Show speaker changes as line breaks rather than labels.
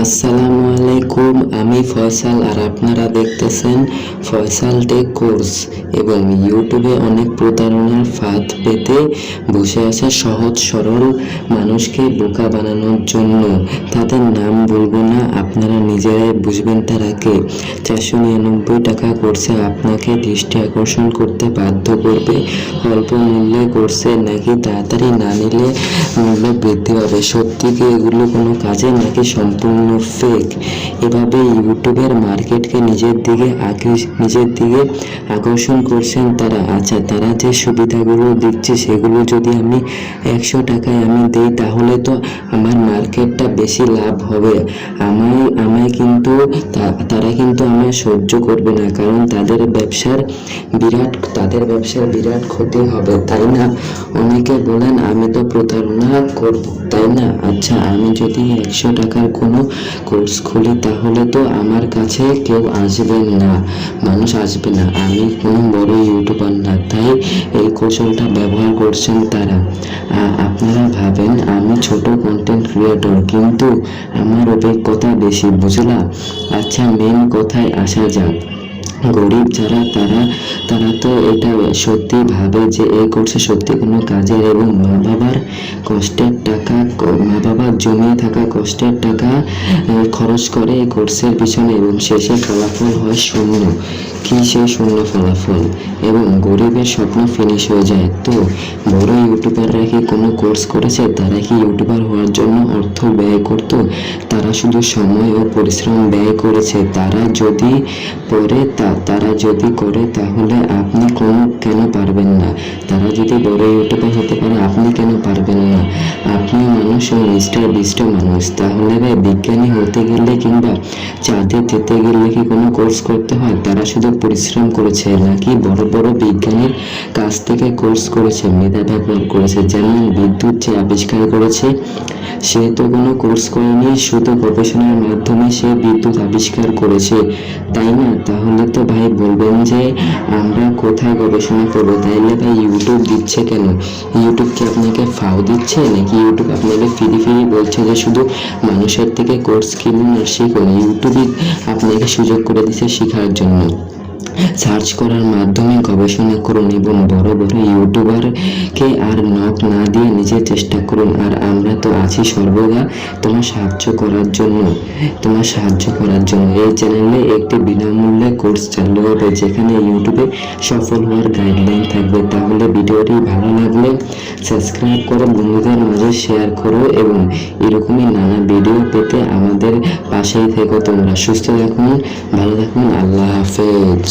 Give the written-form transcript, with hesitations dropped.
আসসালামু আলাইকুম, আমি ফয়সাল আর আপনারা দেখতেছেন ফয়সাল টেক কোর্স। এবং ইউটিউবে অনেক প্রতারণার ফাঁদ পেতে বসে আছে সহজ সরল মানুষকে বোকা বানানোর জন্য। তাদের নাম বলবো না, আপনারা নিজেরাই বুঝবেন তারা কে। 499 টাকা কোর্সে আপনাকে দৃষ্টি আকর্ষণ করতে বাধ্য করবে। অল্প মূল্যে কোর্সে নাকি তাড়াতাড়ি না নিলে মূল্য বৃদ্ধি পাবে। সত্যি কি এগুলো কোনো কাজে নাকি সম্পূর্ণ ফেক? এভাবে ইউটিউবের মার্কেটকে নিজের দিকে আকর্ষণ করছেন তারা। আচ্ছা, তারা যে সুবিধাগুলো দিচ্ছে সেগুলো যদি আমি 100 টাকায় আমি দিই তাহলে তো আমার মার্কেটটা বেশি লাভ হবে। আমায় কিন্তু তারা কিন্তু আমায় সহ্য করবে না, কারণ তাদের ব্যবসার বিরাট ক্ষতি হবে, তাই না? অনেকে বলেন আমি তো প্রতারণা করব, তাই না? আচ্ছা, আমি যদি 100 টাকার কোনো কোর্স খুলি তাহলে তো আমার কাছে কেউ আসবেন না, মানুষ আসবে না। আমি কোনো বড় ইউটিউবার না, তাই এই কৌশলটা ব্যবহার করছেন তারা। আপনারা ভাবেন আমি ছোট কন্টেন্ট ক্রিয়েটর, কিন্তু আমার অভিজ্ঞতা বেশি, বুঝলা? আচ্ছা, মেন কথায় আসা যাক। গরিব যারা তারা তো এটা সত্যি ভাবে যে এই কোর্সে সত্যি কোনো কাজের, এবং মা বাবার জমিয়ে থাকা কষ্টের টাকা খরচ করে এই কোর্সের পিছনে, এবং শেষে ফলাফল হয় শূন্য। কি সেই শূন্য ফলাফল, এবং গরিবের স্বপ্ন ফিনিশ হয়ে যায়। তো বড় ইউটিউবাররা কি কোনো কোর্স করেছে? তারা কি ইউটিউবার হওয়ার জন্য অর্থ ব্যয় করত? তারা শুধু সময় ও পরিশ্রম ব্যয় করেছে। তারা যদি করে তাহলে আপনি কেন পারবেন না? তারা যদি বড় ইউটিউবার হতে পারে, আপনি কেন পারবেন না? আপনি মানুষ ও মিস্টার বিস্ট মানুষ। তাহলে বিজ্ঞানী হতে গেলে কিংবা চাঁদে যেতে গেলে কি কোনো কোর্স করতে হয়? তারা শুধু পরিশ্রম করেছে, নাকি বড় বড় বিজ্ঞানীর কাছ থেকে কোর্স করেছে, মেধা ব্যবহার করেছে? যেমন বিদ্যুৎ যে আবিষ্কার করেছে, সে তো কোনো কোর্স করেনি, শুধু গবেষণার মাধ্যমে সে বিদ্যুৎ আবিষ্কার করেছে, তাই না? তাহলে তো ভাই বলবেন যে আমরা কোথায় গবেষণা করবো? তাইলে ভাই ইউটিউব দিচ্ছে কেন? ইউটিউব কি আপনাকে ফাও দিচ্ছে, নাকি ইউটিউব আপনাকে ফ্রি বলছে যে শুধু মানুষের থেকে কোর্স কিনুন আর শিখুন? ইউটিউবই আপনাকে সুযোগ করে দিচ্ছে শেখার জন্য। সার্চ করার মাধ্যমে গবেষণা করুন, এবং বড় বড় ইউটিউবারকে আর নক না দিয়ে নিজে চেষ্টা করুন। আর আমরা তো আছি সর্বদা তোমার সাহায্য করার জন্য। এই চ্যানেলে একটি বিনামূল্যে কোর্স চালু হবে, যেখানে ইউটিউবে সফল হওয়ার গাইডলাইন থাকবে। তাহলে ভিডিওটি ভালো লাগলে সাবস্ক্রাইব করো, বন্ধুদের মাঝে শেয়ার করো, এবং এরকমই নানা ভিডিও পেতে আমাদের পাশেই থেকো। তোমরা সুস্থ থাকুন, ভালো থাকুন, আল্লাহ হাফেজ।